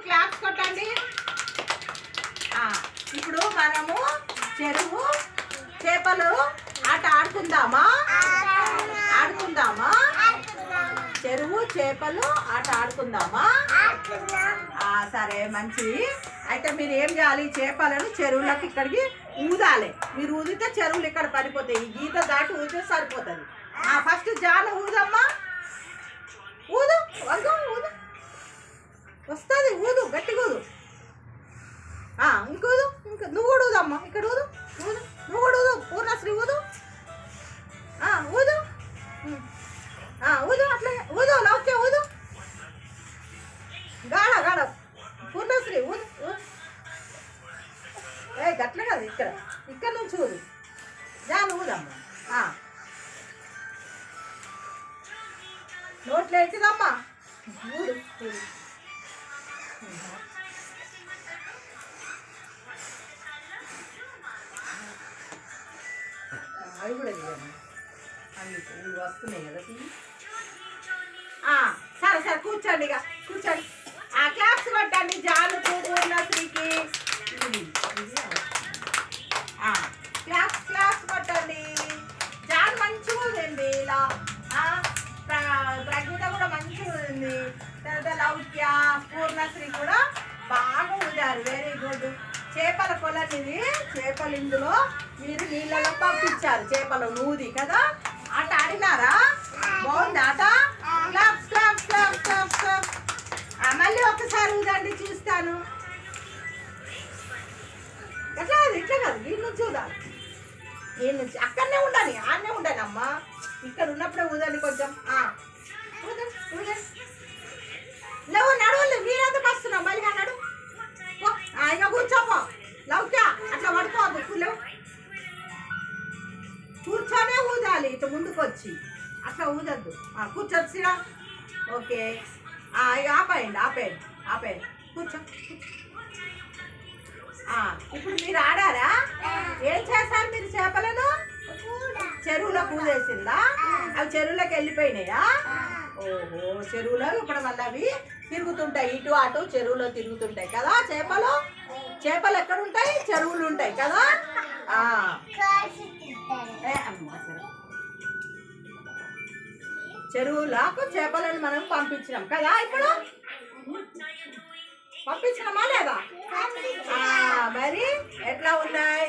Claps కొట్టండి. ఇప్పుడు మనము చెరువు చేపలు ఆట ఆడుకుందామా? ఆడుకుందామా? చెరువు చేపలు ఆట ఆడుకుందామా? సరే మంచిది. అయితే మీరు ఏం చేయాలి? చేపలను చెరువులకు ఇక్కడికి ఊదాలి. మీరు ఊదితే చెరువులు ఇక్కడ పడిపోతాయి. ఈ గీత దాటి ఊదితే సరిపోతుంది. ఫస్ట్ జాను ఊదమ్మా. ఊదు వంగు ఊదు. వస్తుంది ఊదు, గట్టిగా ఊదు. ఇంకూదు, ఇంకా నువ్వు కూడా ఊదమ్మా. ఇక్కడ ఊదు ఊదు, నువ్వు కూడా ఊదు. పూర్ణశ్రీ ఊదు ఊదు ఊదు, అట్లా ఊదు. లౌక్య ఊదు. గాఢ గాఢ పూర్ణశ్రీ ఊదు. గట్ల కాదు, ఇక్కడ నుంచి ఊదు. జాను ఊదమ్మా. నోట్లో ఎట్టిదమ్మా. ఊదు ఊదు. అవి కూడా తీయండి. అందుకు ఇవి వస్తున్నాయి కదా. సరే సరే కూర్చోండి. ఇక కూర్చోండి. క్లాప్స్ కొట్టండి. జానుకు పూర్ణశ్రీకి క్లాప్స్ క్లాప్స్ కొట్టండి. జాను మంచిగా ఉంది. ఇలా ప్రజ్ఞత కూడా మంచిగా ఉంది. తర్వాత లౌక్య పూర్ణశ్రీ కూడా బాగా ఊదారు. Very good. చేపల కొలనిది. చేపలు ఇందులో మీరు నీళ్ళలో పంపించారు. చేపలు నూది కదా. ఆట ఆడినారా? బాగుంది ఆట. Claps claps claps claps claps. మళ్ళీ ఒకసారి ఊదండి చూస్తాను. ఎట్లా కాదు, ఇట్లా కాదు. వీడి నుంచి ఊదాలి. వీడి నుంచి అక్కడనే ఉండాలి. ఆడనే ఉండాలి అమ్మా. ఇక్కడ ఉన్నప్పుడే ఊదండి కొంచెం. ఊదండి ఊదండి. లేవు నడవలే. వీరంతా వస్తున్నావు. మళ్ళీ నడు. ఇక కూర్చోపో. లౌక్య అట్లా పడుకోవద్దు. లేవు, కూర్చొనే ఊదాలి. ఇటు ముందుకు వచ్చి అట్లా ఊదద్దు. కూర్చొచ్చిరా. ఓకే. ఇక ఆపేయండి ఆపేయండి ఆపేయండి. కూర్చో. ఇప్పుడు మీరు ఆడారా? ఏం చేశారు మీరు? చేపలను చెరువులో కూదేసిందా? అవి చెరువులోకి వెళ్ళిపోయినాయా? ఓహో, చెరువులో ఇప్పుడు మళ్ళీ అవి తిరుగుతుంటాయి. ఇటు అటు చెరువులో తిరుగుతుంటాయి కదా. చేపలు ఎక్కడ ఉంటాయి? చెరువులు ఉంటాయి కదా. చెరువులకు చేపలను మనం పంపించినాం కదా. ఇప్పుడు పంపించినామా లేదా? మరి ఎట్లా ఉన్నాయి?